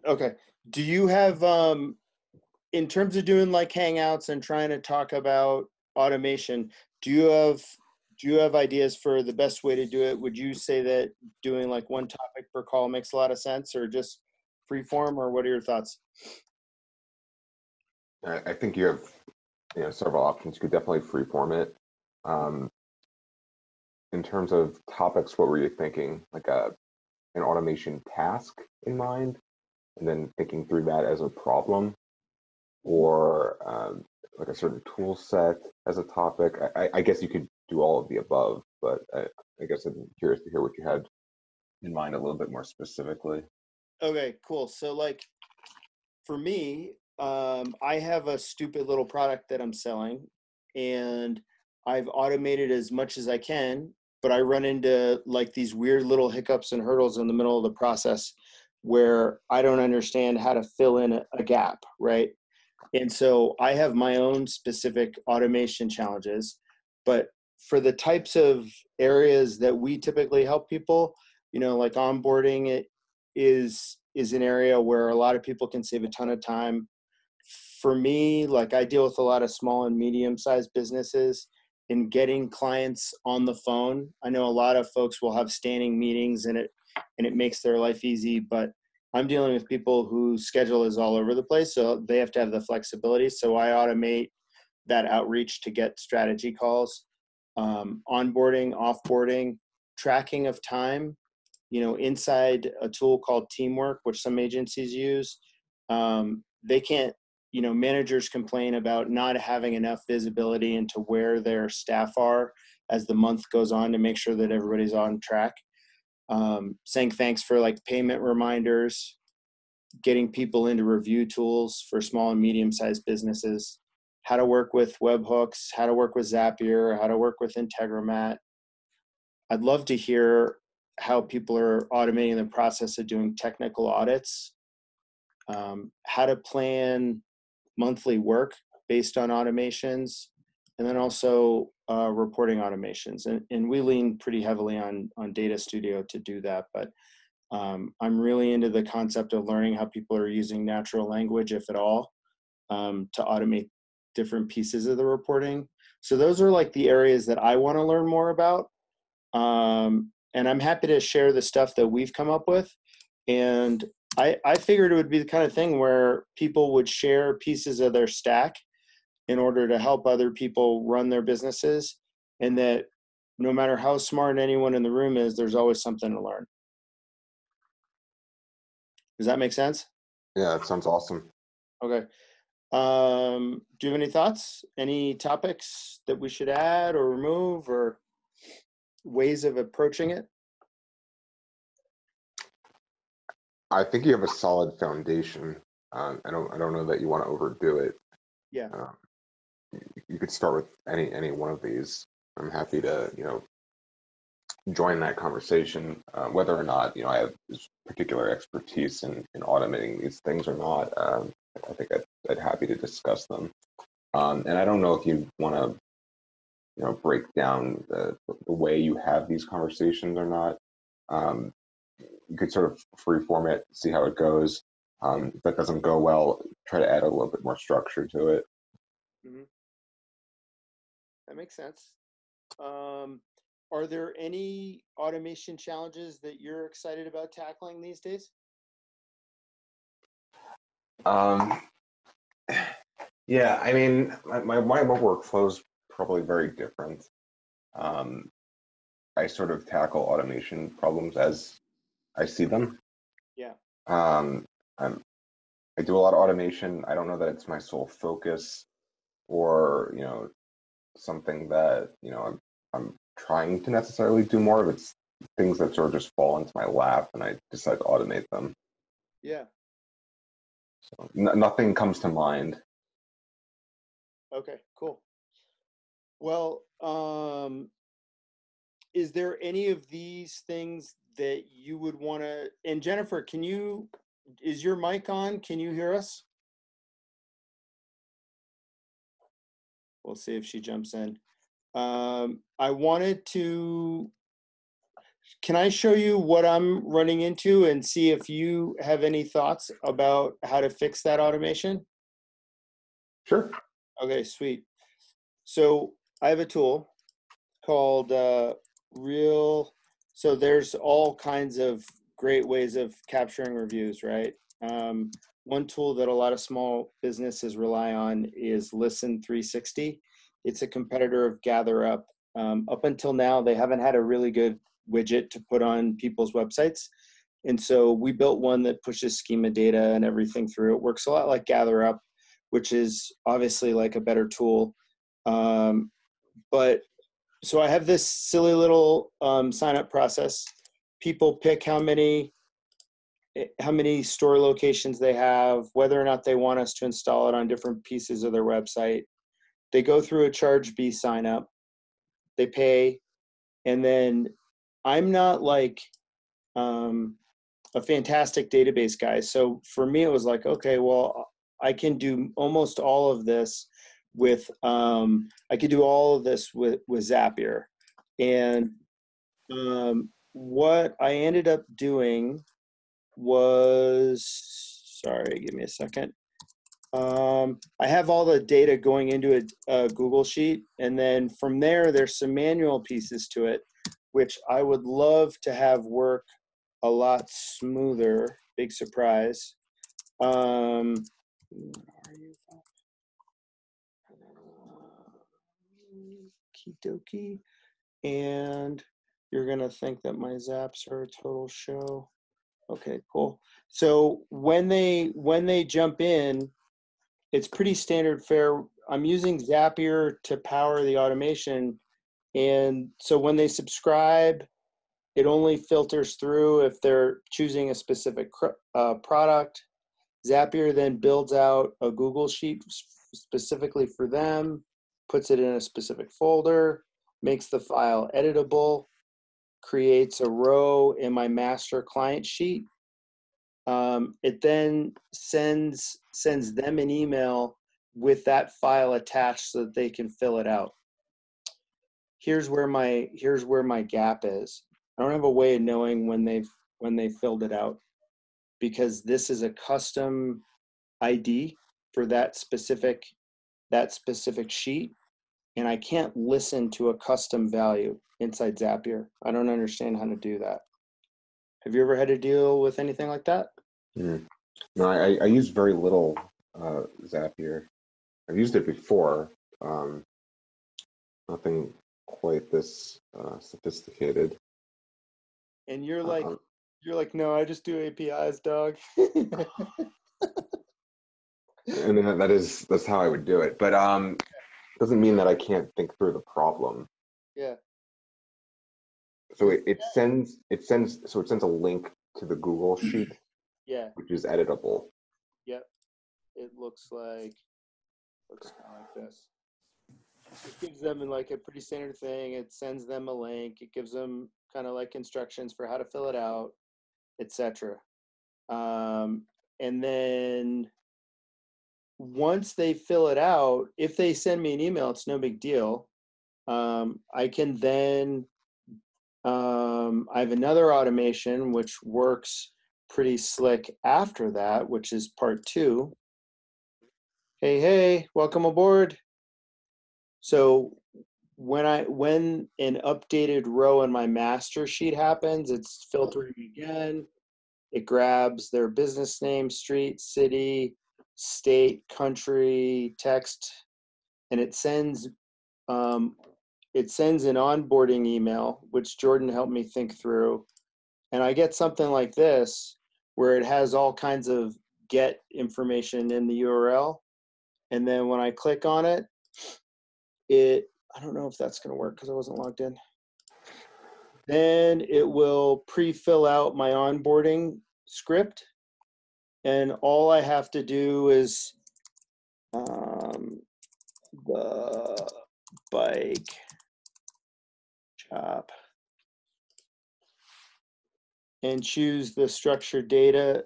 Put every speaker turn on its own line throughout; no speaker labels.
Okay. Do you have, in terms of doing like Hangouts and trying to talk about automation, do you have ideas for the best way to do it? Would you say that doing like one topic per call makes a lot of sense, or just free form, or what are your thoughts?
I think you have several options. You could definitely freeform it. Um, in terms of topics, what were you thinking? Like an automation task in mind, and then thinking through that as a problem, or like a certain tool set as a topic. I guess you could do all of the above, but I guess I'm curious to hear what you had in mind a little bit more specifically.
Okay, cool. So like for me, I have a stupid little product that I'm selling, and I've automated as much as I can, but I run into like these weird little hiccups and hurdles in the middle of the process where I don't understand how to fill in a gap, right? And so I have my own specific automation challenges, but for the types of areas that we typically help people, like onboarding it is an area where a lot of people can save a ton of time. For me, like I deal with a lot of small and medium-sized businesses, in getting clients on the phone. I know a lot of folks will have standing meetings and it makes their life easy, but I'm dealing with people whose schedule is all over the place, so they have to have the flexibility. So I automate that outreach to get strategy calls, onboarding, offboarding, tracking of time, inside a tool called Teamwork, which some agencies use. They can't, managers complain about not having enough visibility into where their staff are as the month goes on to make sure that everybody's on track. Saying thanks for like payment reminders, getting people into review tools for small and medium-sized businesses, how to work with webhooks, how to work with Zapier, how to work with Integromat. I'd love to hear how people are automating the process of doing technical audits, how to plan monthly work based on automations, and then also reporting automations. And we lean pretty heavily on Data Studio to do that, but I'm really into the concept of learning how people are using natural language, if at all, to automate different pieces of the reporting. So those are like the areas that I want to learn more about. And I'm happy to share the stuff that we've come up with. And I figured it would be the kind of thing where people would share pieces of their stack in order to help other people run their businesses, and that no matter how smart anyone in the room is, there's always something to learn. Does that make sense?
Yeah, that sounds awesome.
Okay. Do you have any thoughts? Any topics that we should add or remove, or ways of approaching it?
I think you have a solid foundation. I don't know that you want to overdo it.
Yeah.
Um, you could start with any one of these. I'm happy to join that conversation, whether or not I have this particular expertise in automating these things or not. I think I'd happy to discuss them. And I don't know if you want to break down the way you have these conversations or not. Um, you could sort of free form it, see how it goes. If that doesn't go well, try to add a little bit more structure to it.
Mm-hmm. That makes sense. Are there any automation challenges that you're excited about tackling these days?
Um, yeah, I mean, my workflow is probably very different. Um, I sort of tackle automation problems as I see them.
Yeah.
Um, I'm, I do a lot of automation. I don't know that it's my sole focus, or something that I'm trying to necessarily do more of. It's things that sort of just fall into my lap, and I decide to automate them.
Yeah.
So nothing comes to mind.
Okay, cool. Well, is there any of these things that you would want to, and Jennifer, is your mic on? Can you hear us? We'll see if she jumps in. I wanted to can I show you what I'm running into and see if you have any thoughts about how to fix that automation?
Sure.
Okay, sweet. So I have a tool called Real. So there's all kinds of great ways of capturing reviews, right? One tool that a lot of small businesses rely on is Listen 360. It's a competitor of GatherUp. Up until now, they haven't had a really good widget to put on people's websites. And so we built one that pushes schema data and everything through. It works a lot like GatherUp, which is obviously like a better tool. But so I have this silly little sign up process. People pick how many store locations they have, whether or not they want us to install it on different pieces of their website. They go through a charge B sign up, they pay, and then I'm not like a fantastic database guy. So for me, it was like, okay, well, I can do almost all of this with Zapier. And what I ended up doing was, sorry, give me a second. I have all the data going into a Google Sheet, and then from there, there's some manual pieces to it, which I would love to have work a lot smoother. Big surprise. Where are you? Okie and you're gonna think that my zaps are a total show. Okay, cool. So when they jump in, it's pretty standard fare. I'm using Zapier to power the automation, and so when they subscribe, it only filters through if they're choosing a specific product. Zapier then builds out a Google Sheet specifically for them, puts it in a specific folder, makes the file editable, creates a row in my master client sheet. It then sends them an email with that file attached so that they can fill it out. Here's where my gap is. I don't have a way of knowing when they filled it out, because this is a custom ID for that specific sheet, and I can't listen to a custom value inside Zapier. I don't understand how to do that. Have you ever had to deal with anything like that?
No, I use very little Zapier. I've used it before. Nothing quite this sophisticated.
And you're like, no, I just do APIs, dog.
And then that's how I would do it. But doesn't mean that I can't think through the problem.
Yeah.
So it sends a link to the Google Sheet,
Yeah.
which is editable.
Yep. It looks kind of like this. It gives them like a pretty standard thing. It sends them a link. It gives them kind of like instructions for how to fill it out, etc. And then once they fill it out, if they send me an email, it's no big deal. I can then, I have another automation which works pretty slick after that, which is part 2. Hey, welcome aboard. So when an updated row in my master sheet happens, it's filtering again. It grabs their business name, street, city, state, country, text, and it sends an onboarding email, which Jordan helped me think through. And I get something like this, where it has all kinds of get information in the URL. And then when I click on it, I don't know if that's going to work because I wasn't logged in. Then it will pre-fill out my onboarding script. And all I have to do is the bike shop and choose the structured data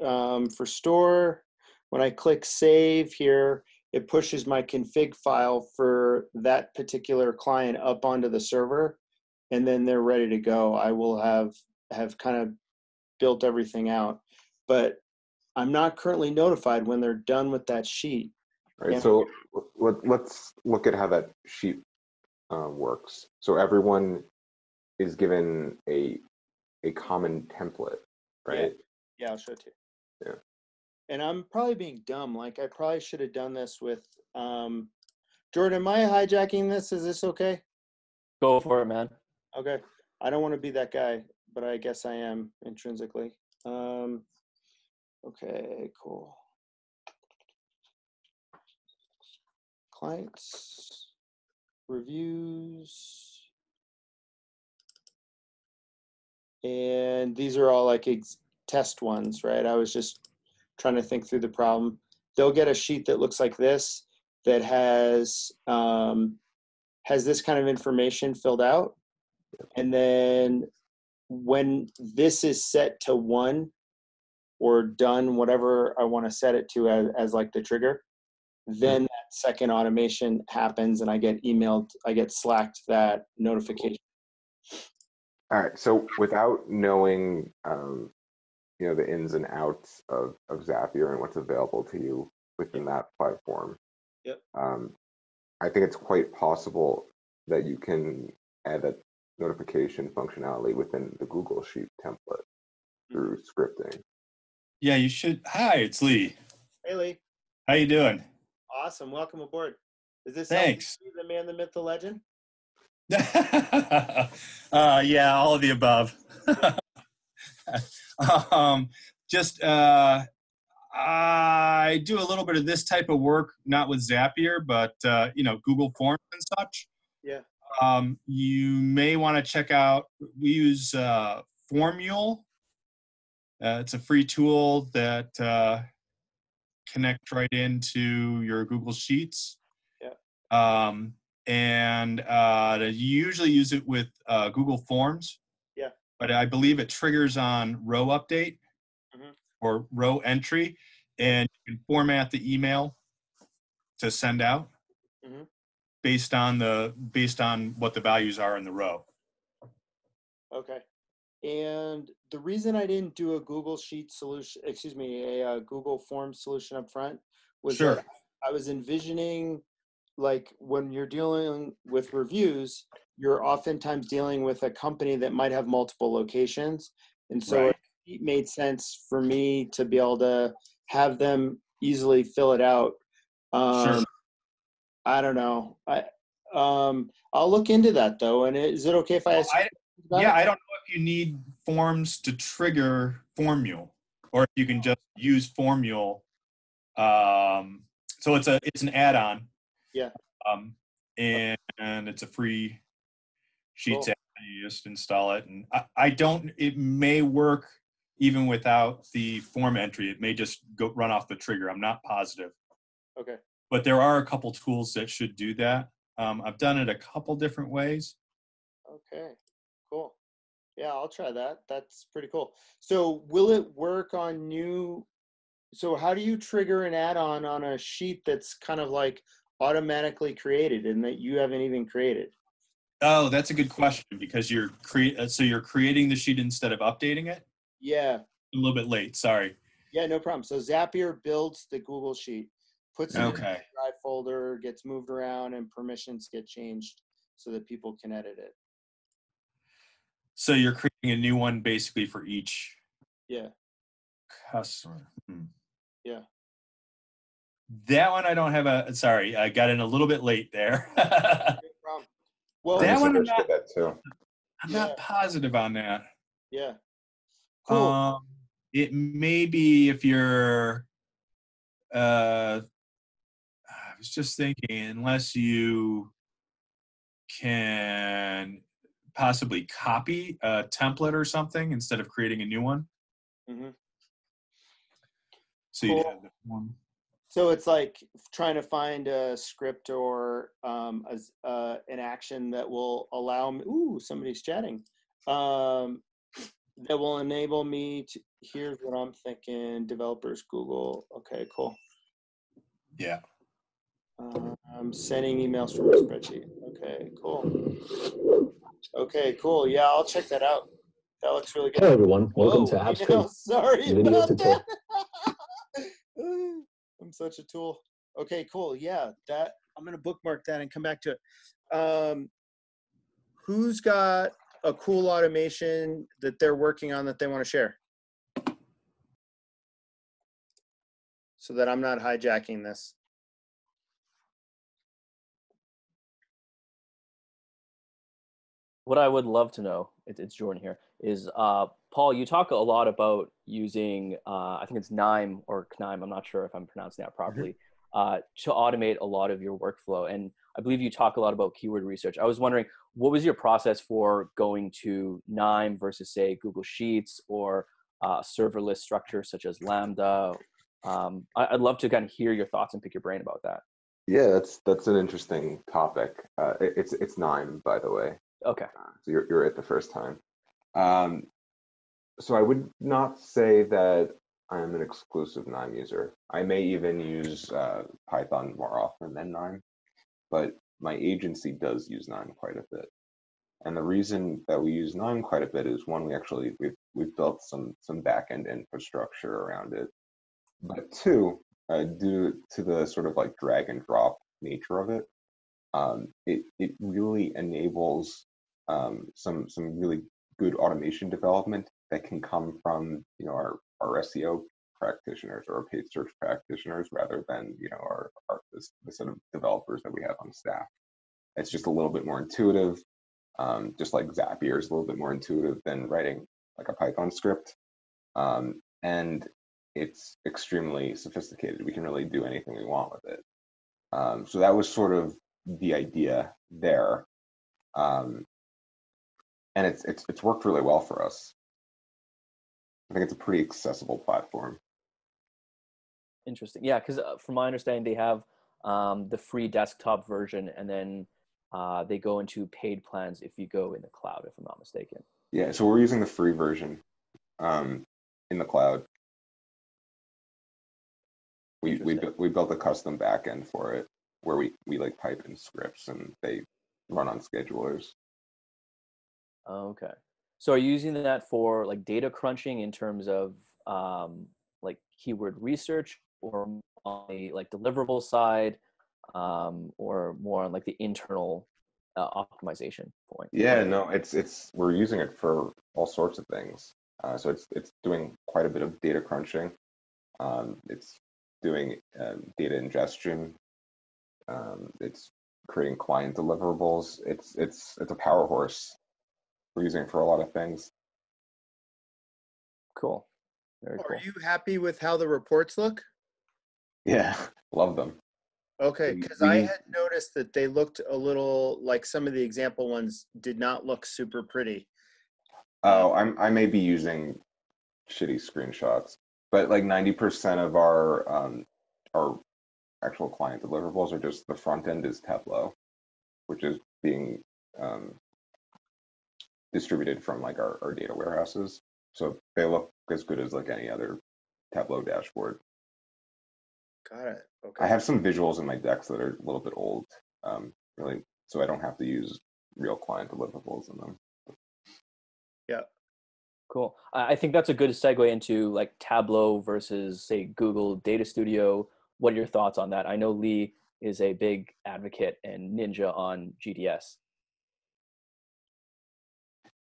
for store. When I click save here, it pushes my config file for that particular client up onto the server. and then they're ready to go. I will have kind of built everything out, but I'm not currently notified when they're done with that sheet.
All right.
And
So let's look at how that sheet works. So everyone is given a common template, right?
yeah, I'll show it to you.
Yeah.
And I'm probably being dumb. Like I probably should have done this with Jordan. Am I hijacking this? Is this okay?
Go for it, man.
Okay. I don't want to be that guy, but I guess I am intrinsically. Okay, cool. Clients, reviews, and these are all like test ones, right? I was just trying to think through the problem. They'll get a sheet that looks like this that has this kind of information filled out, and then when this is set to 1 or done, whatever I want to set it to as like the trigger, then that second automation happens and I get slacked that notification.
All right. So without knowing, the ins and outs of Zapier and what's available to you within that platform,
Yep.
I think it's quite possible that you can add that notification functionality within the Google Sheet template through scripting.
Yeah, you should. Hi, it's Lee.
Hey, Lee.
How you doing?
Awesome. Welcome aboard. Is this
Thanks.
the man, the myth, the legend?
Yeah, all of the above. I do a little bit of this type of work, not with Zapier, but Google Forms and such.
Yeah.
You may want to check out. We use Formule. It's a free tool that connects right into your Google Sheets.
Yeah.
And I usually use it with Google Forms.
Yeah.
But I believe it triggers on row update or row entry, and you can format the email to send out based on what the values are in the row.
Okay. And the reason I didn't do a Google Sheet solution, a Google Forms solution up front was that I was envisioning, like when you're dealing with reviews, you're oftentimes dealing with a company that might have multiple locations. And so it made sense for me to be able to have them easily fill it out. I don't know. I'll look into that though. And is it okay if I ask?
I don't know if you need forms to trigger Formule, or if you can just use Formule. So it's an add-on.
Yeah.
And it's a free Sheets app. You just install it, and I don't. It may work even without the form entry. It may just run off the trigger. I'm not positive.
Okay.
But there are a couple tools that should do that. I've done it a couple different ways.
Okay, cool. Yeah, I'll try that. That's pretty cool. So will it work on so how do you trigger an add-on on a sheet that's kind of like automatically created and that you haven't even created?
Oh, that's a good question, because you're creating the sheet instead of updating it?
Yeah.
A little bit late, sorry.
Yeah, no problem. So Zapier builds the Google Sheet, puts it in the Drive folder, gets moved around, and permissions get changed so that people can edit it.
So you're creating a new one basically for each customer.
Yeah.
That one I don't have sorry, I got in a little bit late there.
No problem. Well,
that one
I'm not positive on that.
Yeah. Cool.
It may be if you're I was just thinking, unless you can possibly copy a template or something instead of creating a new one. So
cool.
you'd have the one.
So it's like trying to find a script or an action that will allow me. Ooh, somebody's chatting. That will enable me to. Here's what I'm thinking. Developers, Google. Okay, cool.
Yeah.
I'm sending emails from a spreadsheet. Okay, cool. Okay, cool. Yeah, I'll check that out. That looks really good.
Hello, everyone. Welcome to
Whoa, I
AppStream
know, sorry
Video
about that.
Tutorial.
I'm such a tool. Okay, cool. Yeah, that I'm gonna bookmark that and come back to it. Who's got a cool automation that they're working on that they want to share? So that I'm not hijacking this.
What I would love to know, it's Jordan here, is Paul, you talk a lot about using, I think it's KNIME or KNIME, I'm not sure if I'm pronouncing that properly, to automate a lot of your workflow. And I believe you talk a lot about keyword research. I was wondering, what was your process for going to KNIME versus, say, Google Sheets or serverless structures such as Lambda? I'd love to kind of hear your thoughts and pick your brain about that.
Yeah, that's an interesting topic. It's KNIME, by the way.
Okay.
So you're at the first time. So I would not say that I'm an exclusive KNIME user. I may even use Python more often than KNIME, but my agency does use KNIME quite a bit. And the reason that we use KNIME quite a bit is one, we've built some back-end infrastructure around it. But two, due to the sort of like drag and drop nature of it, it really enables some really good automation development that can come from our SEO practitioners or our paid search practitioners rather than the set of developers that we have on staff. It's just a little bit more intuitive, just like Zapier is a little bit more intuitive than writing like a Python script, and it's extremely sophisticated. We can really do anything we want with it. So that was sort of the idea there, and it's worked really well for us. I think it's a pretty accessible platform.
Interesting. Yeah, because from my understanding, they have the free desktop version, and then they go into paid plans if you go in the cloud, if I'm not mistaken.
Yeah, so we're using the free version in the cloud. We built a custom backend for it where we like type in scripts and they run on schedulers.
Okay. So are you using that for like data crunching in terms of like keyword research, or on the like deliverable side, or more on like the internal optimization point?
Yeah, no, we're using it for all sorts of things. So it's doing quite a bit of data crunching. It's doing data ingestion. It's creating client deliverables. It's a power horse. We're using it for a lot of things.
Cool. Very cool.
Are you happy with how the reports look?
Yeah, love them.
Okay, because I had noticed that they looked a little like some of the example ones did not look super pretty.
Oh, I may be using shitty screenshots, but like 90% of our actual client deliverables are just the front end is Tableau, which is being distributed from like our data warehouses. So they look as good as like any other Tableau dashboard.
Got it. Okay.
I have some visuals in my decks that are a little bit old, really, so I don't have to use real client deliverables in them.
Yeah.
Cool. I think that's a good segue into like Tableau versus, say, Google Data Studio. What are your thoughts on that? I know Lee is a big advocate and ninja on GDS.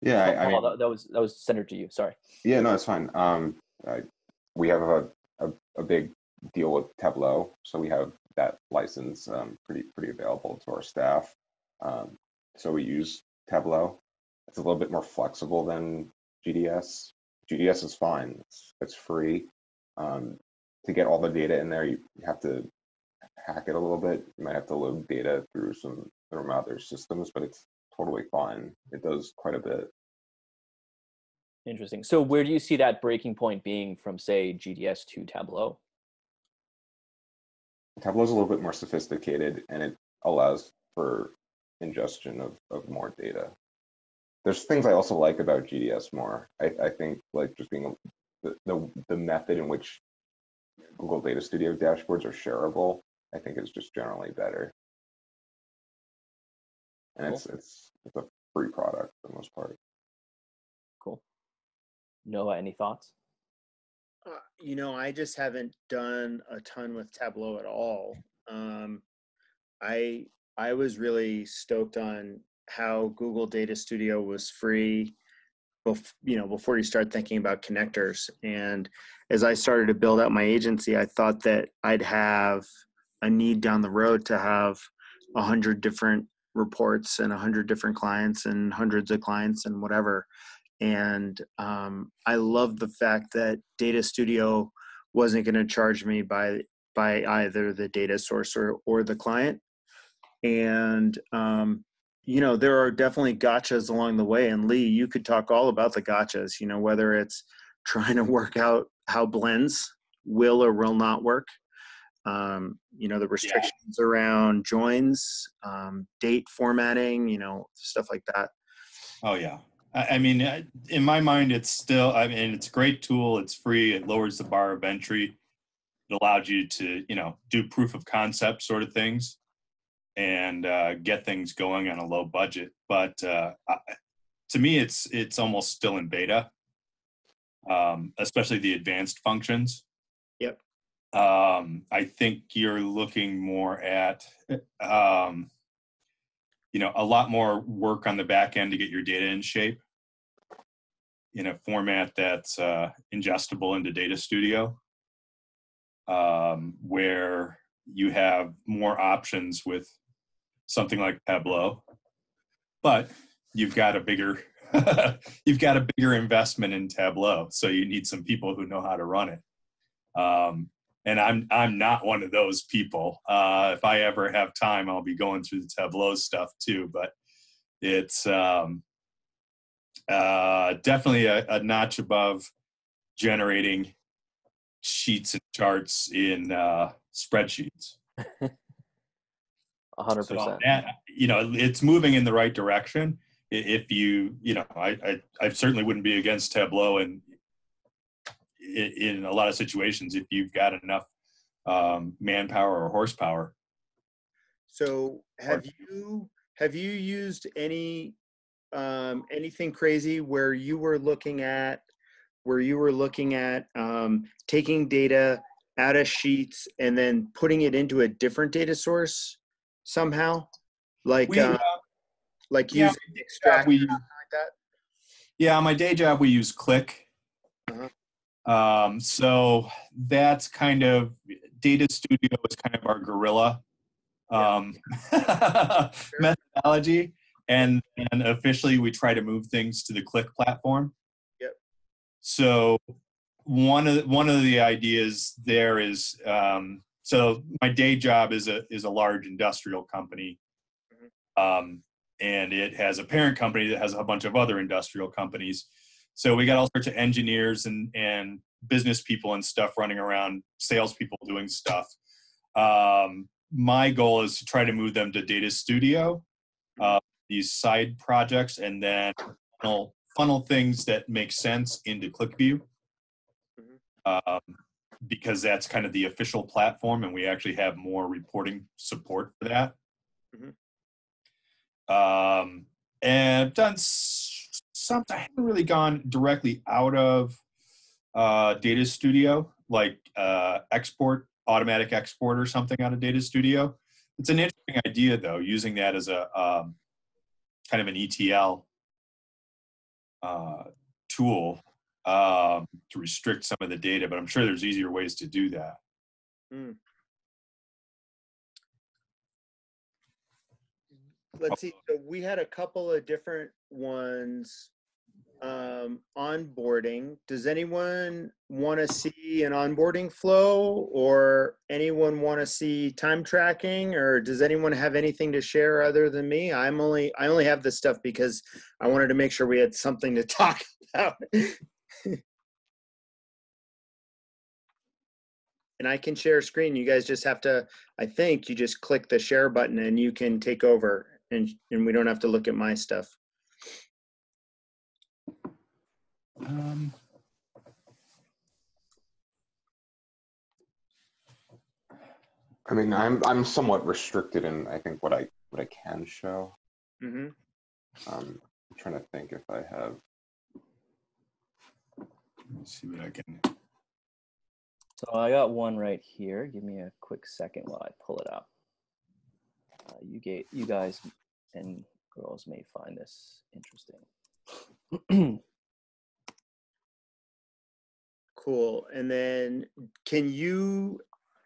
Yeah, I mean,
that was centered to you. Sorry.
yeah, no, it's fine. We have a big deal with Tableau, so we have that license pretty available to our staff. So we use Tableau. It's a little bit more flexible than GDS. GDS is fine. It's free. To get all the data in there, you have to hack it a little bit. You might have to load data through some other systems, but it's totally fine. It does quite a bit.
Interesting. So where do you see that breaking point being from, say, GDS to Tableau?
Tableau is a little bit more sophisticated, and it allows for ingestion of more data. There's things I also like about GDS more. I think like just being the method in which Google Data Studio dashboards are shareable, I think is just generally better. And
Cool.
it's a free product for the most part.
Cool. Noah, any thoughts?
I just haven't done a ton with Tableau at all. I was really stoked on how Google Data Studio was free, before you start thinking about connectors. And as I started to build out my agency, I thought that I'd have a need down the road to have 100 different reports and 100 different clients and hundreds of clients and whatever. And I love the fact that Data Studio wasn't going to charge me by either the data source or the client. And there are definitely gotchas along the way. And Lee, you could talk all about the gotchas. Whether it's trying to work out how blends will or will not work. The restrictions around joins, date formatting, stuff like that.
Oh yeah. I mean, in my mind, it's a great tool. It's free. It lowers the bar of entry. It allows you to, do proof of concept sort of things and get things going on a low budget. But to me, it's almost still in beta, especially the advanced functions.
Yep.
I think you're looking more at, a lot more work on the back end to get your data in shape in a format that's ingestible into Data Studio, where you have more options with something like Tableau, but you've got a bigger investment in Tableau, so you need some people who know how to run it. And I'm not one of those people. If I ever have time, I'll be going through the Tableau stuff too. But it's definitely a notch above generating sheets and charts in spreadsheets.
100%.
So that, it's moving in the right direction. If I certainly wouldn't be against Tableau in a lot of situations if you've got enough manpower or horsepower.
So have you used anything crazy where you were looking at taking data out of sheets and then putting it into a different data source somehow, like using extract or something like that?
Yeah, on my day job we use Click. So that's kind of Data Studio is kind of our guerrilla methodology, and officially we try to move things to the Click platform.
Yep.
So one of the ideas there is, so my day job is a large industrial company, and it has a parent company that has a bunch of other industrial companies. So we got all sorts of engineers and business people and stuff running around, salespeople doing stuff. My goal is to try to move them to Data Studio, these side projects, and then funnel things that make sense into ClickView, because that's kind of the official platform, and we actually have more reporting support for that. And I've done something. I haven't really gone directly out of Data Studio, like automatic export or something out of Data Studio. It's an interesting idea, though, using that as a kind of an ETL tool to restrict some of the data, but I'm sure there's easier ways to do that.
Let's see. So we had a couple of different ones. Onboarding. Does anyone want to see an onboarding flow, or anyone want to see time tracking, or does anyone have anything to share other than me? I only have this stuff because I wanted to make sure we had something to talk about. And I can share a screen. You guys just have to, I think you just click the share button and you can take over, and we don't have to look at my stuff.
I mean, I'm somewhat restricted in I think what I can show. I'm trying to think if I have.
Let's see what I can.
So I got one right here. Give me a quick second while I pull it up. You guys and girls may find this interesting.
Cool. And then can you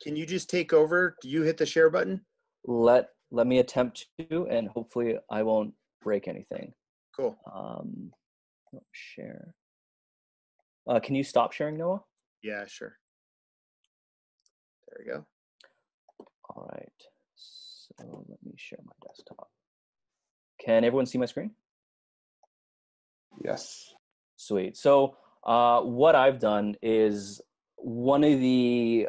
just take over? Do you hit the share button?
Let me attempt to, and hopefully I won't break anything.
Cool.
Share. Can you stop sharing, Noah?
Yeah, sure. There we go.
All right. So let me share my desktop. Can everyone see my screen?
Yes.
Sweet. So what I've done is one of the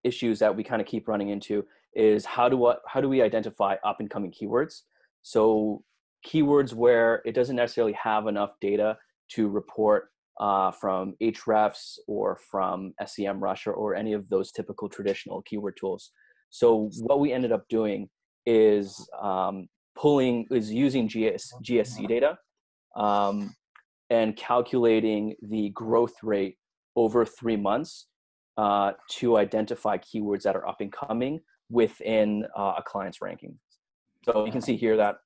issues that we kind of keep running into is how do we identify up and coming keywords? So keywords where it doesn't necessarily have enough data to report from Ahrefs or from SEMrush or any of those typical traditional keyword tools. So what we ended up doing is using GSC data and calculating the growth rate over 3 months to identify keywords that are up and coming within a client's ranking. So you can see here that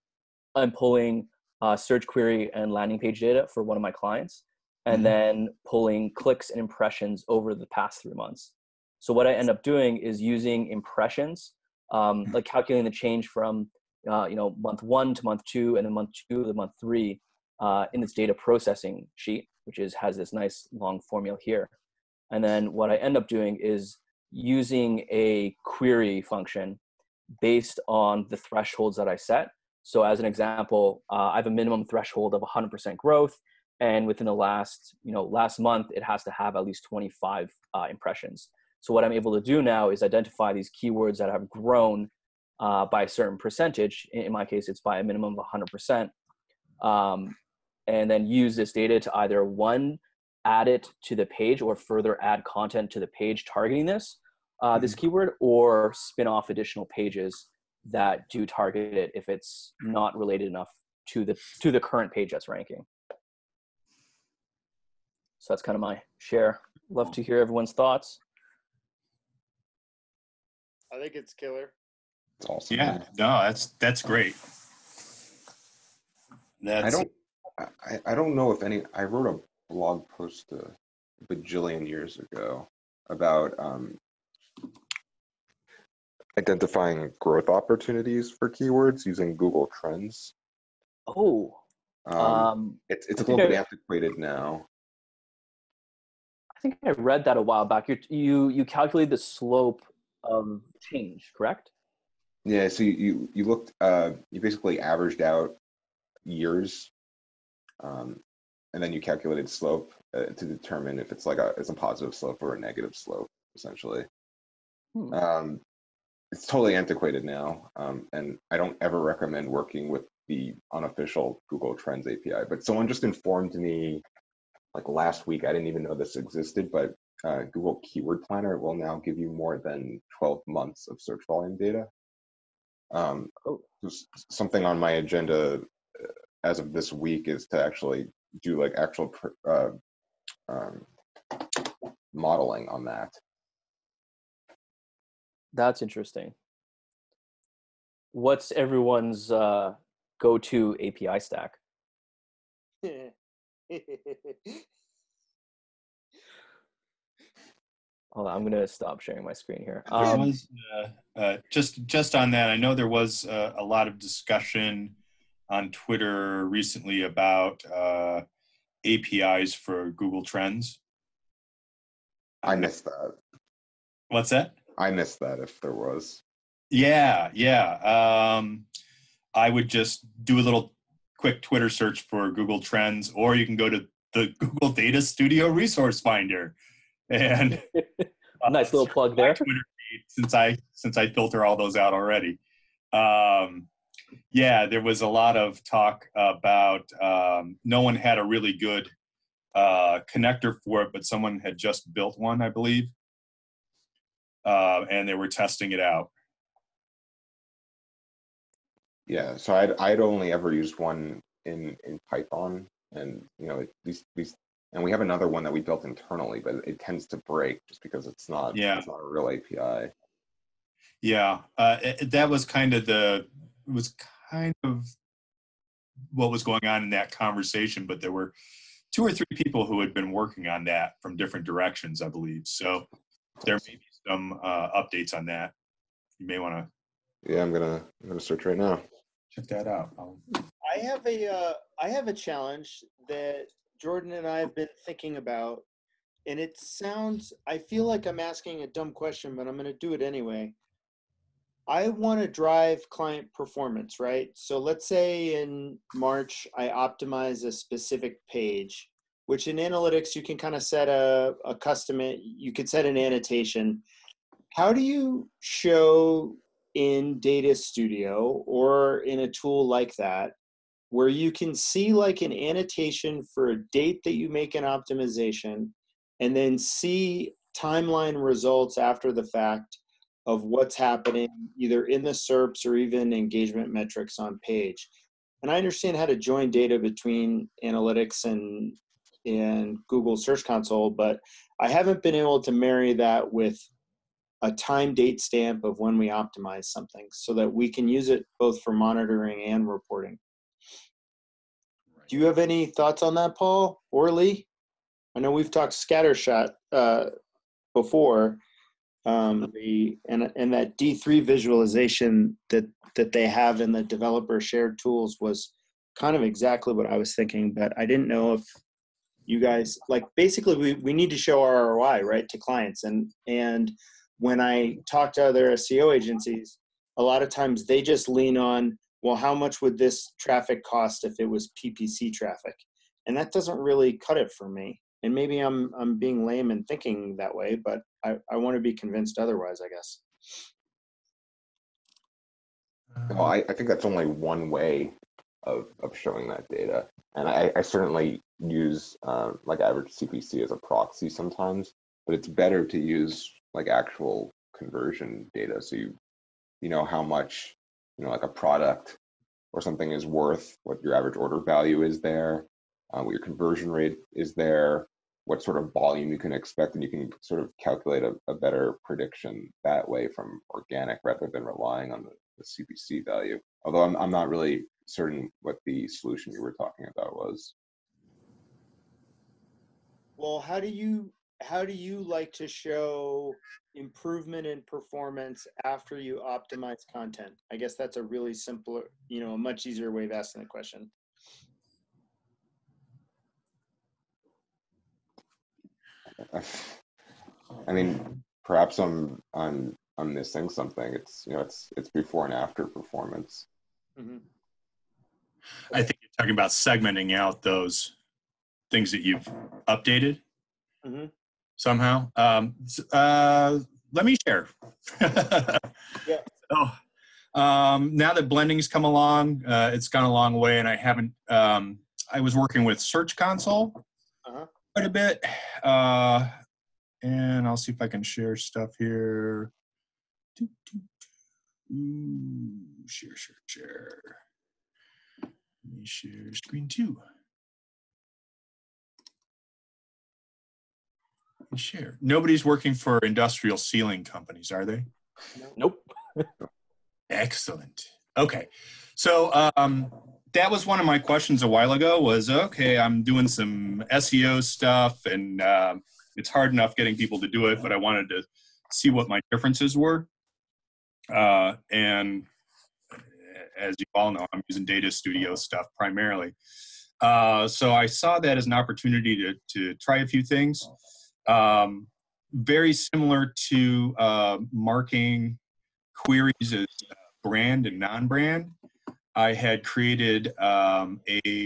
I'm pulling search query and landing page data for one of my clients, and then pulling clicks and impressions over the past 3 months. So what I end up doing is using impressions, like calculating the change from month 1 to month 2, and then month 2 to month 3 in this data processing sheet, which has this nice long formula here. And then what I end up doing is using a query function based on the thresholds that I set. So as an example, I have a minimum threshold of 100% growth, and within the last month, it has to have at least 25 impressions. So what I'm able to do now is identify these keywords that have grown by a certain percentage. In my case, it's by a minimum of 100%, and then use this data to either add it to the page or further add content to the page targeting this keyword, or spin off additional pages that do target it if it's not related enough to the current page that's ranking. So that's kind of my share. Love to hear everyone's thoughts.
I think it's killer.
It's awesome.
Yeah, no, that's great.
I don't know if I wrote a blog post a bajillion years ago about identifying growth opportunities for keywords using Google Trends.
Oh,
it's a little bit antiquated now.
I think I read that a while back. You calculate the slope of change, correct?
Yeah, so you looked, you basically averaged out years, and then you calculated slope to determine if it's it's a positive slope or a negative slope, essentially. It's totally antiquated now, and I don't ever recommend working with the unofficial Google Trends API. But someone just informed me, like last week, I didn't even know this existed, but Google Keyword Planner will now give you more than 12 months of search volume data. Something on my agenda as of this week is to actually do like actual modeling on that.
That's interesting. What's everyone's go-to API stack? Hold on, I'm gonna stop sharing my screen here.
There was just on that. I know there was a lot of discussion on Twitter recently about APIs for Google Trends.
I missed that.
What's that?
I missed that if there was.
Yeah. I would just do a little quick Twitter search for Google Trends, or you can go to the Google Data Studio Resource Finder. And
nice little plug there.
Twitter feed, since I filter all those out already. Yeah, there was a lot of talk about no one had a really good connector for it, but someone had just built one, I believe, and they were testing it out.
Yeah, so I'd only ever used one in Python, and these and we have another one that we built internally, but it tends to break just because it's not a real API.
Yeah, that was kind of what was going on in that conversation, but there were 2 or 3 people who had been working on that from different directions, I believe. So there may be some updates on that. You may want to.
Yeah, I'm gonna search right now.
Check that out.
I have a challenge that Jordan and I have been thinking about, and I feel like I'm asking a dumb question, but I'm going to do it anyway. I want to drive client performance, right? So let's say in March, I optimize a specific page, which in analytics, you can kind of set a custom, you could set an annotation. How do you show in Data Studio or in a tool like that, where you can see like an annotation for a date that you make an optimization, and then see timeline results after the fact of what's happening either in the SERPs or even engagement metrics on page? And I understand how to join data between analytics and Google Search Console, but I haven't been able to marry that with a time date stamp of when we optimize something so that we can use it both for monitoring and reporting. Do you have any thoughts on that, Paul or Lee? I know we've talked scattershot before, and that D3 visualization that they have in the developer shared tools was kind of exactly what I was thinking, but I didn't know if you guys, like, basically we need to show our ROI, right, to clients. And when I talk to other SEO agencies, a lot of times they just lean on, well, how much would this traffic cost if it was PPC traffic? And that doesn't really cut it for me. And maybe I'm being lame and thinking that way, but I want to be convinced otherwise, I guess.
Well, I think that's only one way of showing that data. And I certainly use like average CPC as a proxy sometimes, but it's better to use like actual conversion data. So you know how much, like a product or something is worth, what your average order value is there, what your conversion rate is there, what sort of volume you can expect, and you can sort of calculate a better prediction that way from organic rather than relying on the CPC value. Although I'm not really certain what the solution you were talking about was.
Well, how do you like to show improvement in performance after you optimize content? I guess that's a really simpler, a much easier way of asking the question.
I mean, perhaps I'm missing something. It's it's before and after performance.
Mm-hmm.
I think you're talking about segmenting out those things that you've updated somehow. Let me share.
Yeah.
So, now that blending's come along, it's gone a long way, and I was working with Search Console quite a bit, and I'll see if I can share stuff here. Share. Let me share screen 2. Share. Nobody's working for industrial ceiling companies, are they?
Nope.
Excellent. Okay. So that was one of my questions a while ago was, okay, I'm doing some SEO stuff, and it's hard enough getting people to do it, but I wanted to see what my differences were. And as you all know, I'm using Data Studio stuff primarily. So I saw that as an opportunity to try a few things. Very similar to marking queries as brand and non-brand. I had created a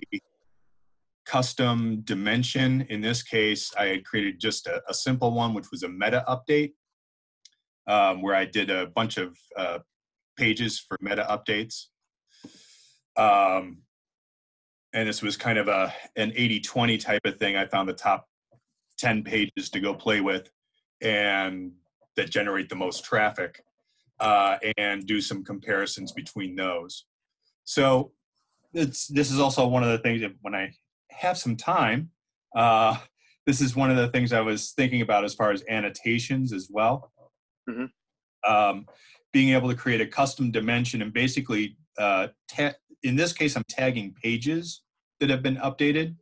custom dimension. In this case, I had created just a simple one, which was a meta update, where I did a bunch of pages for meta updates. And this was kind of an 80-20 type of thing. I found the top 10 pages to go play with and that generate the most traffic, and do some comparisons between those. So this is also one of the things that when I have some time, this is one of the things I was thinking about as far as annotations as well. Being able to create a custom dimension and basically, in this case, I'm tagging pages that have been updated.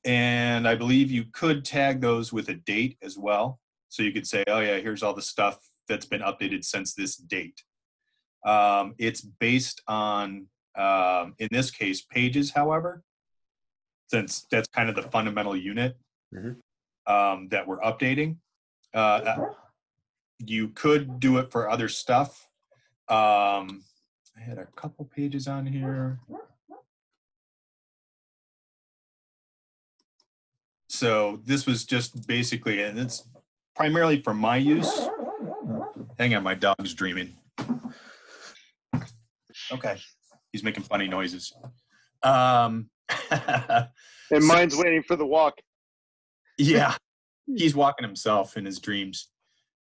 And I believe you could tag those with a date as well. So you could say, oh yeah, here's all the stuff that's been updated since this date. It's based on, in this case, pages, however, since that's kind of the fundamental unit that we're updating. You could do it for other stuff. I had a couple pages on here. So this was just basically, and it's primarily for my use. Hang on, my dog's dreaming. Okay, he's making funny noises.
And mine's waiting for the walk.
Yeah, he's walking himself in his dreams.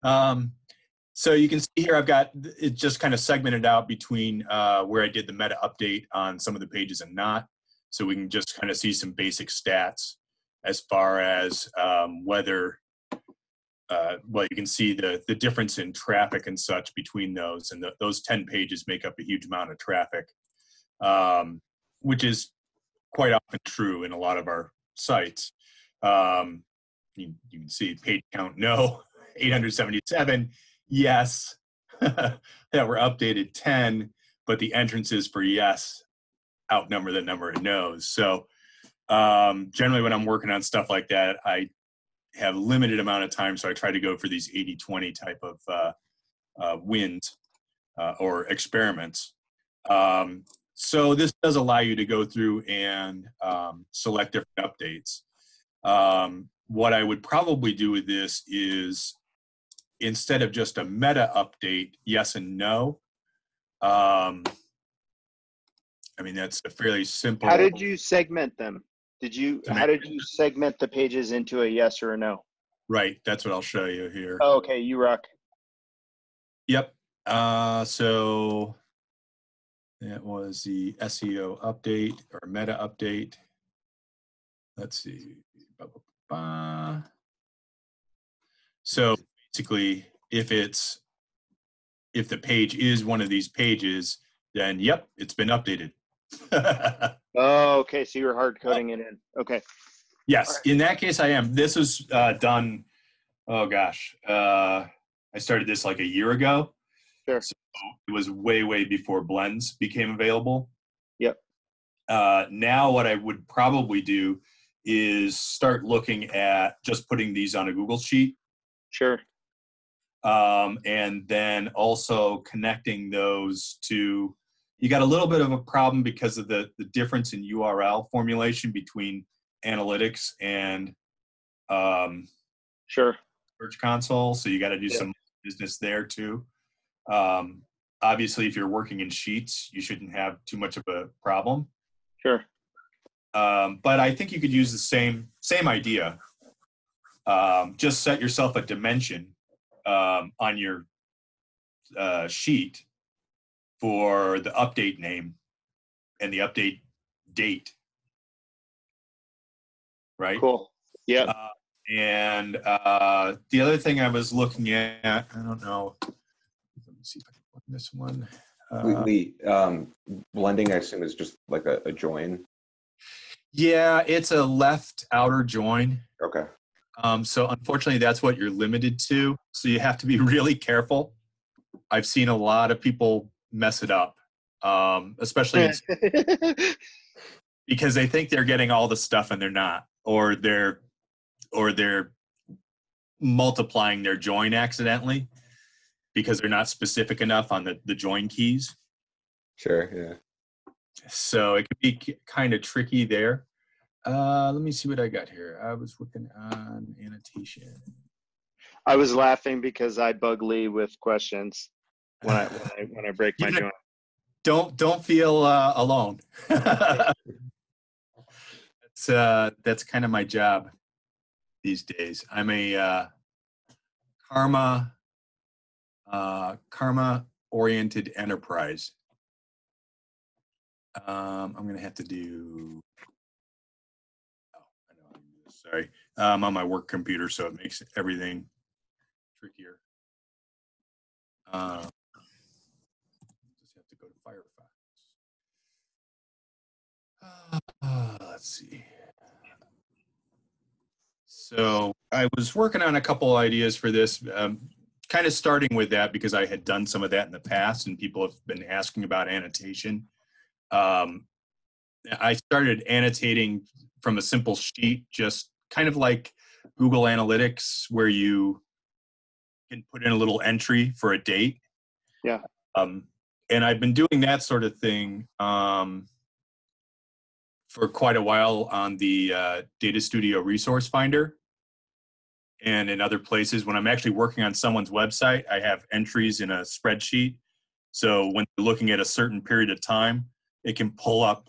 So you can see here I've got it just kind of segmented out between where I did the meta update on some of the pages and not. So we can just kind of see some basic stats as far as whether, well, you can see the difference in traffic and such between those. And those 10 pages make up a huge amount of traffic, which is quite often true in a lot of our sites. You can see page count, no, 877, yes, that were updated 10, but the entrances for yes outnumber the number of no's. So generally when I'm working on stuff like that, I have limited amount of time, so I try to go for these 80-20 type of wins or experiments. So this does allow you to go through and select different updates. What I would probably do with this is, instead of just a meta update, yes and no, I mean, that's a fairly simple.
How did you segment them? How did you segment the pages into a yes or a no?
Right, that's what I'll show you here.
Oh, okay, you rock.
Yep. So that was the SEO update or meta update. Let's see. So basically, if the page is one of these pages, then yep, it's been updated.
Oh, okay, so you're hard coding it in. Okay.
Yes, in that case I am. This was done, oh gosh, I started this like a year ago.
Sure.
So it was way, way before blends became available.
Yep.
Now what I would probably do is start looking at just putting these on a Google Sheet.
Sure.
And then also connecting those to, you got a little bit of a problem because of the difference in URL formulation between analytics and
sure.
Search Console. So you got to do some business there too. Obviously, if you're working in Sheets, you shouldn't have too much of a problem.
Sure.
But I think you could use the same idea. Just set yourself a dimension on your sheet for the update name and the update date. Right?
Cool. Yeah.
And the other thing I was looking at, I don't know. Let me see if I can find this one.
Lee, blending, I assume, is just like a join.
Yeah, it's a left outer join.
Okay.
So unfortunately, that's what you're limited to. So you have to be really careful. I've seen a lot of people mess it up, especially because they think they're getting all the stuff and they're not, or they're multiplying their join accidentally because they're not specific enough on the join keys.
Sure, yeah.
So it can be kind of tricky there. Let me see what I got here. I was working on annotation.
I was laughing because I bug Lee with questions when I break my joint.
Don't feel alone. That's kind of my job these days. I'm a karma oriented enterprise. I'm going to have to do, oh, I know how to do this. Sorry. I'm on my work computer, so it makes everything trickier. Just have to go to Firefox. Let's see. So I was working on a couple ideas for this, kind of starting with that because I had done some of that in the past and people have been asking about annotation. I started annotating from a simple sheet, just kind of like Google Analytics, where you can put in a little entry for a date.
Yeah.
And I've been doing that sort of thing for quite a while on the Data Studio Resource Finder and in other places. When I'm actually working on someone's website, I have entries in a spreadsheet. So when you're looking at a certain period of time, it can pull up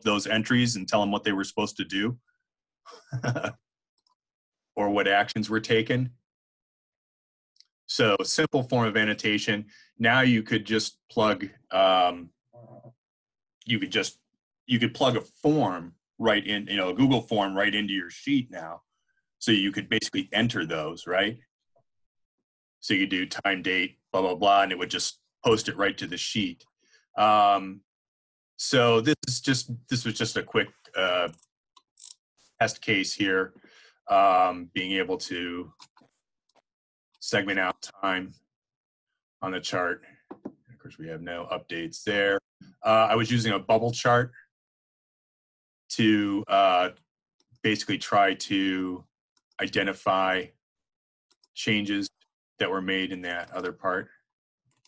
those entries and tell them what they were supposed to do or what actions were taken. So simple form of annotation. Now you could just plug you could plug a form right in, a Google form right into your sheet now. So you could basically enter those, right? So you could do time, date, blah, blah, blah, and it would just post it right to the sheet. So this was just a quick test case here, being able to segment out time on the chart. Of course, we have no updates there. I was using a bubble chart to basically try to identify changes that were made in that other part.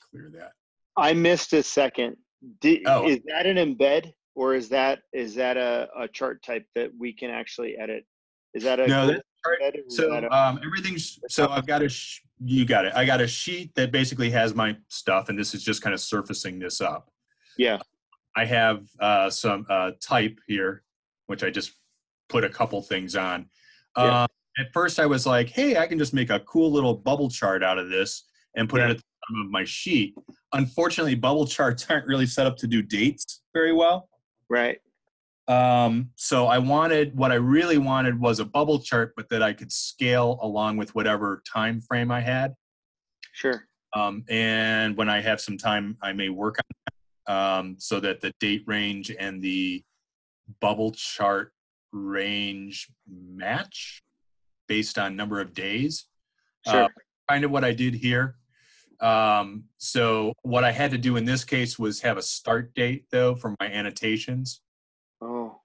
Clear that.
I missed a second.
Oh.
Is that an embed, or is that a chart type that we can actually edit? Is that a
No,
Google
that's
embed, or is
so
that a,
everything's so I've got you got it. I got a sheet that basically has my stuff, and this is just kind of surfacing this up.
yeah.
I have some type here, which I just put a couple things on.
Yeah.
At first, I was like, hey, I can just make a cool little bubble chart out of this and put it at the bottom of my sheet. Unfortunately, bubble charts aren't really set up to do dates very well.
Right.
So what I really wanted was a bubble chart, but that I could scale along with whatever time frame I had.
Sure.
And when I have some time, I may work on so that the date range and the bubble chart range match based on number of days.
Sure.
Kind of what I did here. So what I had to do in this case was have a start date, though, for my annotations.
Oh.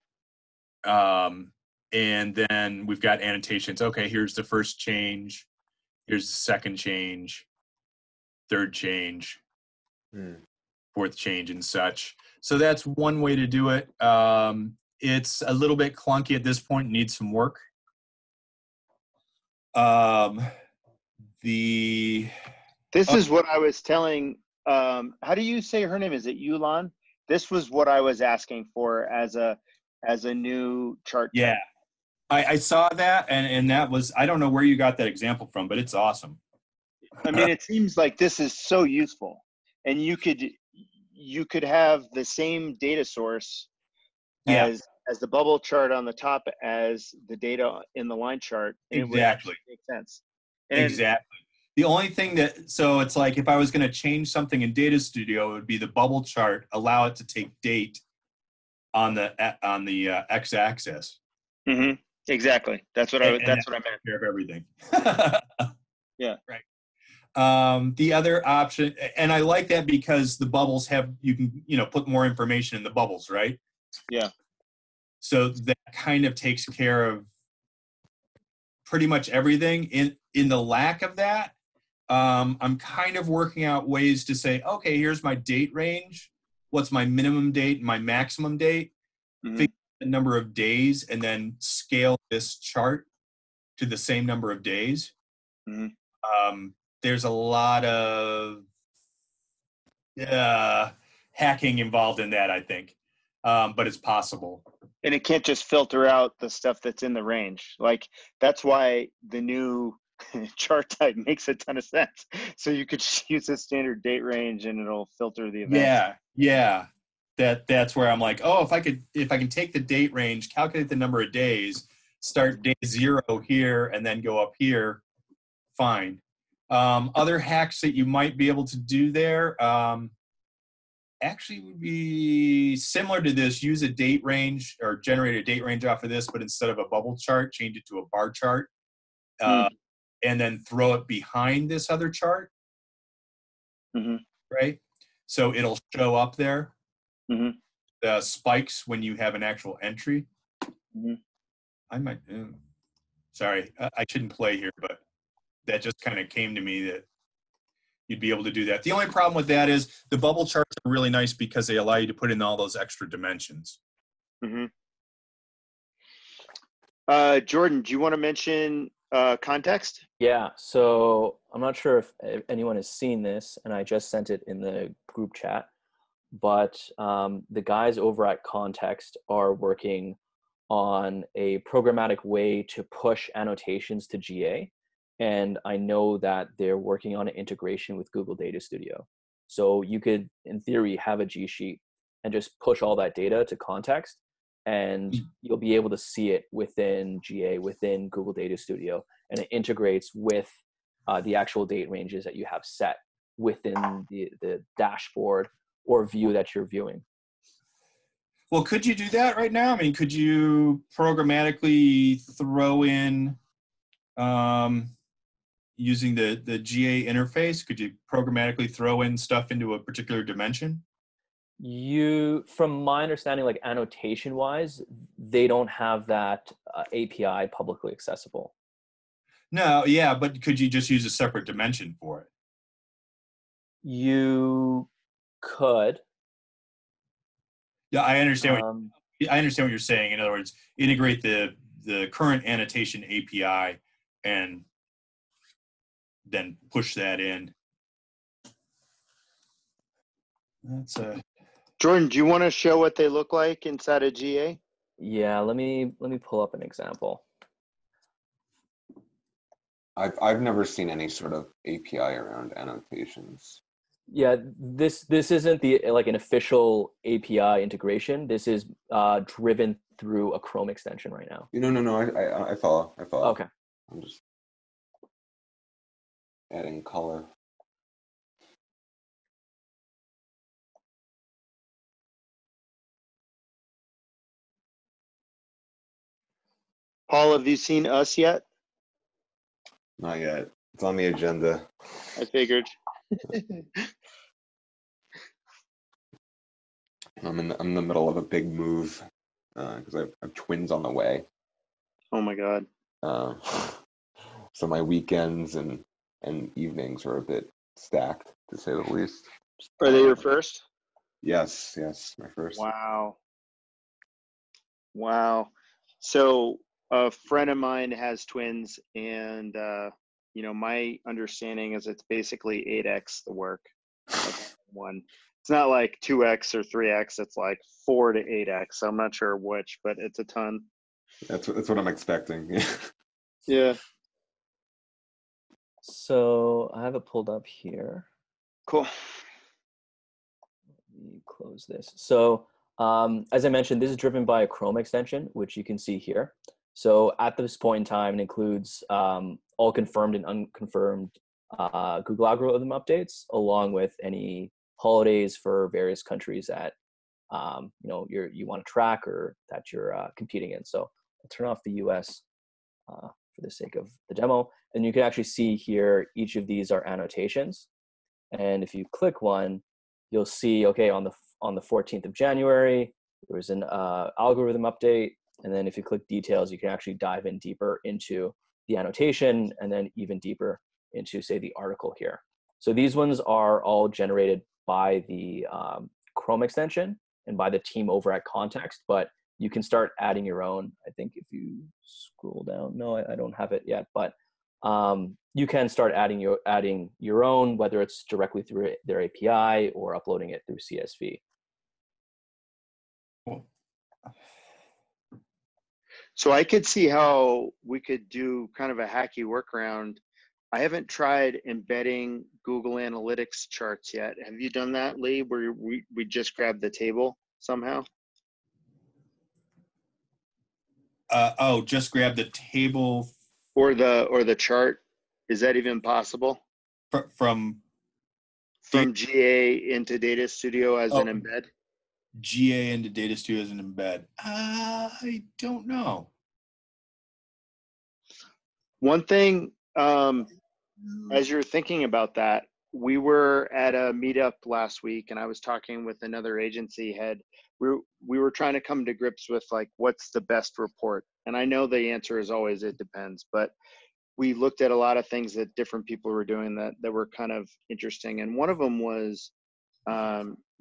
And then we've got annotations. Okay, here's the first change. Here's the second change, third change, fourth change, and such. So that's one way to do it. It's a little bit clunky at this point, needs some work.
This is what I was telling, how do you say her name? Is it Yulan? This was what I was asking for as a new chart.
Yeah. I saw that, and that was, I don't know where you got that example from, but it's awesome.
I mean, it seems like this is so useful, and you could have the same data source as the bubble chart on the top as the data in the line chart. And
Exactly.
It would actually make sense. And
exactly. The only thing so it's like if I was going to change something in Data Studio, it would be the bubble chart, allow it to take date on the x-axis.
Mm-hmm. Exactly. That's what I meant.
Care of everything.
Yeah.
Right. The other option, and I like that because the bubbles you can put more information in the bubbles, right?
Yeah.
So that kind of takes care of pretty much everything. In the lack of that, I'm kind of working out ways to say, okay, here's my date range. What's my minimum date and my maximum date?
Mm-hmm.
Figure the number of days and then scale this chart to the same number of days.
Mm-hmm.
There's a lot of hacking involved in that, I think, but it's possible.
And it can't just filter out the stuff that's in the range. Like, that's why the new chart type makes a ton of sense. So you could use a standard date range and it'll filter the events.
Yeah. that's where I'm like, oh, if I can take the date range, calculate the number of days, start day 0 here, and then go up here, fine. Other hacks that you might be able to do there actually would be similar to this. Use a date range or generate a date range off of this, but instead of a bubble chart, change it to a bar chart, and then throw it behind this other chart, right? So it'll show up there. The spikes when you have an actual entry. I might. Sorry, I shouldn't play here, but that just kind of came to me that you'd be able to do that. The only problem with that is the bubble charts are really nice because they allow you to put in all those extra dimensions.
Jordan, do you want to mention context?
Yeah, so I'm not sure if anyone has seen this, and I just sent it in the group chat, but the guys over at Context are working on a programmatic way to push annotations to GA. And I know that they're working on an integration with Google Data Studio. So you could, in theory, have a G sheet and just push all that data to Context, and you'll be able to see it within GA, within Google Data Studio, and it integrates with the actual date ranges that you have set within the dashboard or view that you're viewing.
Well, could you do that right now? I mean, could you programmatically throw in using the GA interface? Could you programmatically throw in stuff into a particular dimension?
From my understanding, like annotation wise, they don't have that API publicly accessible.
No, yeah, but could you just use a separate dimension for it?
You could.
Yeah, I understand. I understand what you're saying. In other words, integrate the current annotation API and then push that in. That's
Jordan, do you want to show what they look like inside of GA?
Yeah, let me pull up an example.
I've never seen any sort of API around annotations.
Yeah, this isn't like an official API integration. This is driven through a Chrome extension right now.
No. I follow.
Okay.
I'm just adding color.
Paul, have you seen Us yet?
Not yet. It's on the agenda.
I figured.
I'm in the middle of a big move because I have twins on the way.
Oh my God.
So my weekends and evenings are a bit stacked, to say the least.
Are they your first?
Yes, my first.
Wow. So a friend of mine has twins, and my understanding is it's basically 8x the work of one. It's not like 2x or 3x. It's like 4 to 8x. I'm not sure which, but it's a ton.
That's what I'm expecting.
Yeah.
So I have it pulled up here.
Cool.
Let me close this. So as I mentioned, this is driven by a Chrome extension, which you can see here. So at this point in time, it includes all confirmed and unconfirmed Google algorithm updates, along with any holidays for various countries that you want to track or that you're competing in. So I'll turn off the US for the sake of the demo, and you can actually see here each of these are annotations. And if you click one, you'll see, okay, on the 14th of January, there was an algorithm update. And then if you click details, you can actually dive in deeper into the annotation and then even deeper into, say, the article here. So these ones are all generated by the Chrome extension and by the team over at Context, but you can start adding your own. I think if you scroll down, no, I don't have it yet, but you can start adding your own, whether it's directly through their API or uploading it through CSV.
cool.
So I could see how we could do kind of a hacky workaround I haven't tried embedding Google Analytics charts yet. Have you done that, Lee, where we just grab the table somehow?
Just grab the table
Or the chart. Is that even possible?
from
GA into Data Studio as an embed?
GA into Data Studio as an embed. I don't know.
One thing, as you're thinking about that, we were at a meetup last week and I was talking with another agency head. We were trying to come to grips with like, what's the best report? And I know the answer is always, it depends, but we looked at a lot of things that different people were doing that were kind of interesting. And one of them was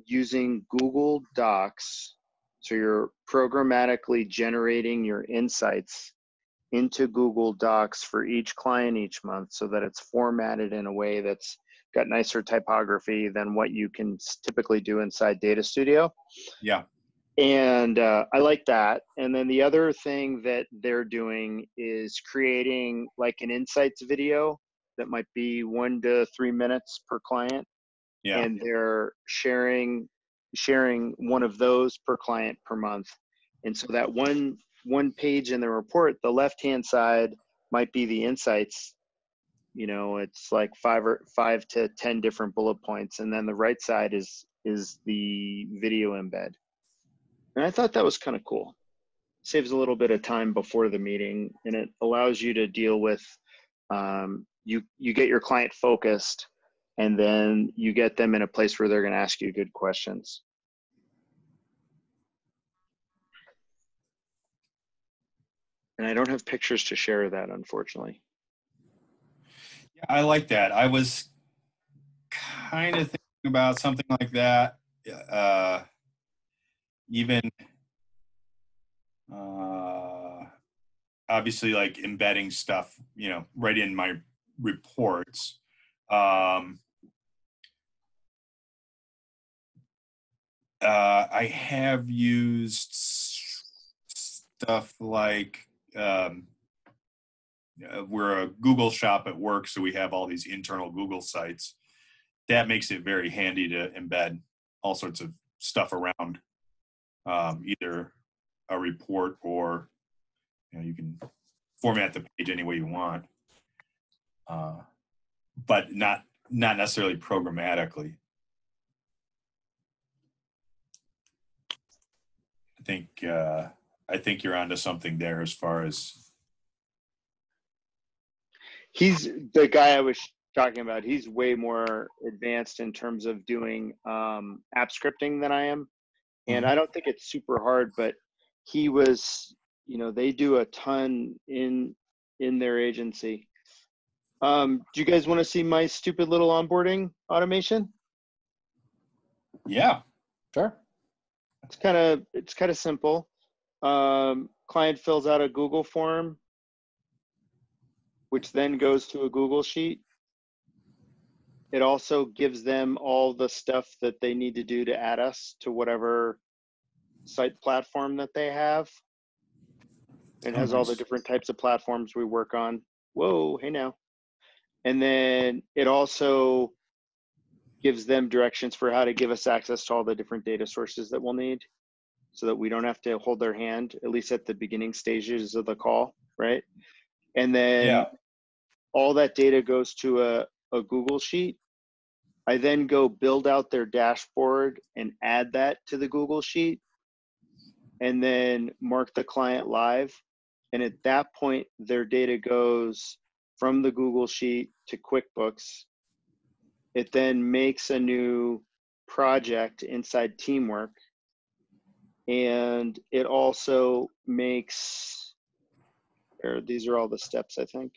using Google Docs. So you're programmatically generating your insights into Google Docs for each client each month so that it's formatted in a way that's got nicer typography than what you can typically do inside Data Studio.
Yeah.
And I like that. And then the other thing that they're doing is creating like an insights video that might be 1 to 3 minutes per client.
Yeah.
And they're sharing one of those per client per month. And so that one page in the report, the left-hand side might be the insights. You know, it's like 5 to 10 different bullet points. And then the right side is the video embed. And I thought that was kind of cool. Saves a little bit of time before the meeting, and it allows you to deal with, you get your client focused, and then you get them in a place where they're going to ask you good questions. And I don't have pictures to share of that, unfortunately.
Yeah, I like that. I was kind of thinking about something like that. Even obviously like embedding stuff, you know, right in my reports. I have used stuff like we're a Google shop at work, so we have all these internal Google sites. That makes it very handy to embed all sorts of stuff around either a report or, you know, you can format the page any way you want, but not necessarily programmatically. I think you're onto something there as far as.
He's the guy I was talking about. He's way more advanced in terms of doing app scripting than I am. And I don't think it's super hard, but he was, you know, they do a ton in their agency. Do you guys want to see my stupid little onboarding automation?
Yeah,
Sure.
It's kind of simple. Client fills out a Google form, which then goes to a Google sheet. It also gives them all the stuff that they need to do to add us to whatever site platform that they have. It has all the different types of platforms we work on. Whoa, hey now. And then it also gives them directions for how to give us access to all the different data sources that we'll need so that we don't have to hold their hand, at least at the beginning stages of the call, right? And then all that data goes to a Google sheet. I then go build out their dashboard and add that to the Google sheet and then mark the client live. And at that point, their data goes from the Google sheet to QuickBooks. It then makes a new project inside Teamwork. And it also makes, these are all the steps, I think.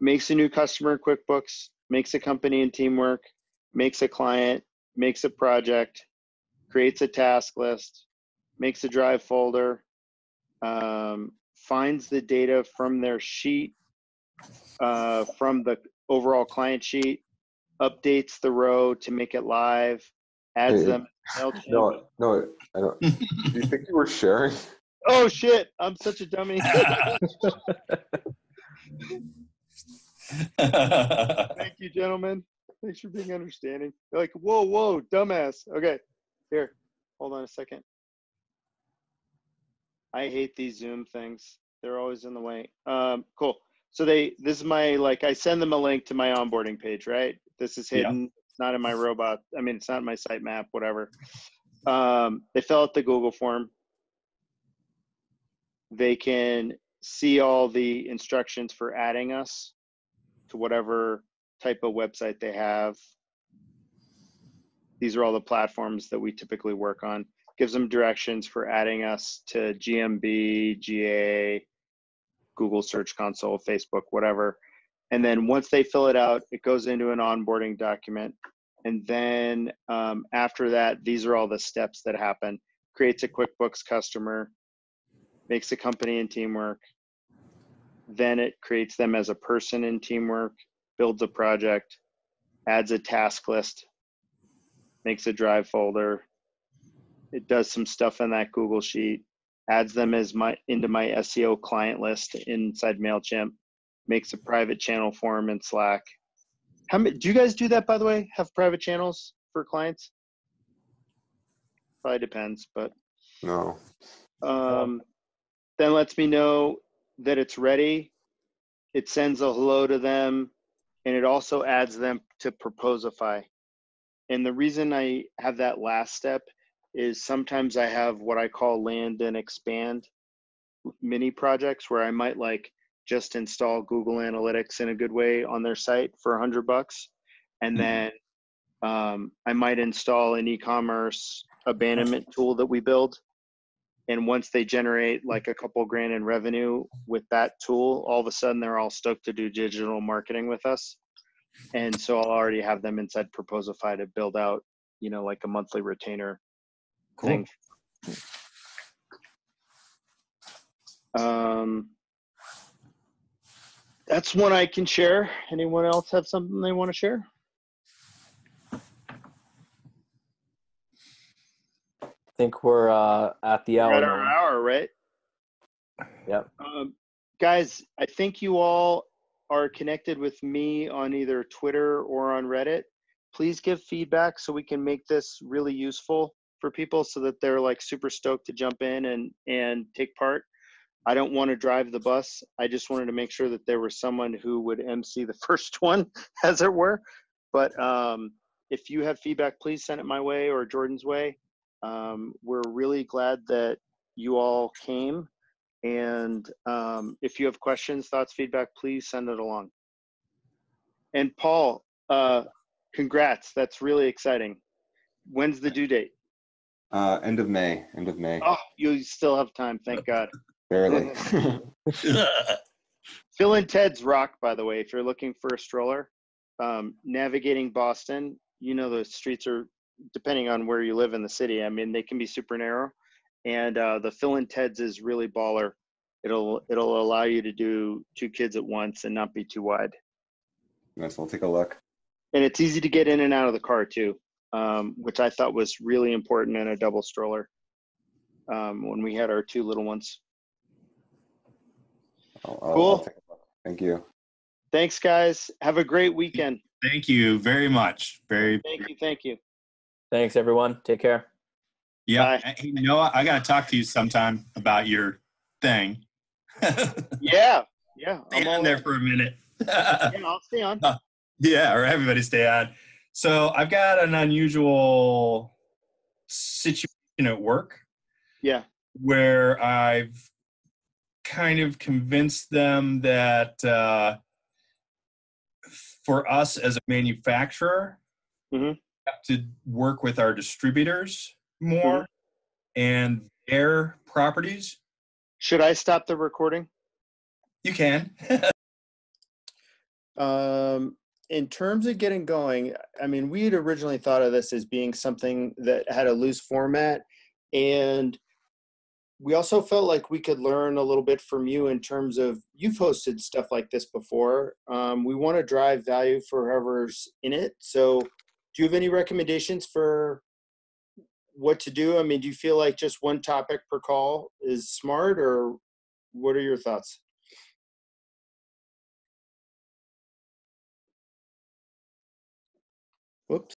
Makes a new customer in QuickBooks, makes a company in Teamwork, makes a client, makes a project, creates a task list, makes a drive folder, finds the data from their sheet, from the overall client sheet, updates the row to make it live, adds them.
No, I don't. Do you think you were sharing?
Oh shit! I'm such a dummy. Thank you, gentlemen. Thanks for being understanding. They're like, whoa, dumbass. Okay, here, hold on a second. I hate these Zoom things. They're always in the way. Cool. So this is my, like, I send them a link to my onboarding page, right? This is hidden.
Yeah.
It's not in my robot. I mean, it's not in my sitemap, whatever. They fill out the Google form. They can see all the instructions for adding us to whatever type of website they have. These are all the platforms that we typically work on. Gives them directions for adding us to GMB, GA, Google Search Console, Facebook, whatever. And then once they fill it out, it goes into an onboarding document. And then after that, these are all the steps that happen. Creates a QuickBooks customer, makes a company in Teamwork. Then it creates them as a person in Teamwork, builds a project, adds a task list, makes a drive folder. It does some stuff in that Google Sheet, adds them as into my SEO client list inside MailChimp, makes a private channel for them in Slack. How many, do you guys do that, by the way? Have private channels for clients? Probably depends, but
No.
then lets me know that it's ready. It sends a hello to them, and it also adds them to Proposify. And the reason I have that last step is sometimes I have what I call land and expand mini projects where I might like just install Google Analytics in a good way on their site for $100. And then I might install an e-commerce abandonment tool that we build. And once they generate like a couple grand in revenue with that tool, all of a sudden they're all stoked to do digital marketing with us. And so I'll already have them inside Proposify to build out, you know, like a monthly retainer thing. That's one I can share. Anyone else have something they want to share?
I think we're at the hour.
We're at our hour, right?
Yep.
Guys, I think you all are connected with me on either Twitter or on Reddit. Please give feedback so we can make this really useful for people so that they're like super stoked to jump in and take part. I don't want to drive the bus. I just wanted to make sure that there was someone who would MC the first one, as it were. But if you have feedback, please send it my way or Jordan's way. We're really glad that you all came. And if you have questions, thoughts, feedback, please send it along. And Paul, congrats. That's really exciting. When's the due date?
End of May.
Oh, you still have time. Thank God.
Barely.
Phil and Ted's rock, by the way, if you're looking for a stroller. Navigating Boston, you know, the streets are, depending on where you live in the city, I mean, they can be super narrow. And the Phil and Ted's is really baller. It'll allow you to do 2 kids at once and not be too wide.
Nice, we'll take a look.
And it's easy to get in and out of the car too, which I thought was really important in a double stroller when we had our 2 little ones.
Cool.
Cool.
I'll take a look. Thank you.
Thanks, guys. Have a great weekend.
Thank you very much.
Thank you.
Thanks, everyone. Take care.
Yeah.
Bye.
Hey, Noah, I got to talk to you sometime about your thing.
Yeah.
Stay on there for a minute.
Yeah, I'll stay on.
Yeah, or everybody stay on. So I've got an unusual situation at work.
Yeah.
Where I've kind of convinced them that for us as a manufacturer, we have to work with our distributors more and their properties.
Should I stop the recording?
You can.
In terms of getting going, I mean, we had originally thought of this as being something that had a loose format, and we also felt like we could learn a little bit from you in terms of, you've hosted stuff like this before. We want to drive value for whoever's in it. So do you have any recommendations for what to do? I mean, do you feel like just one topic per call is smart, or what are your thoughts? Whoops.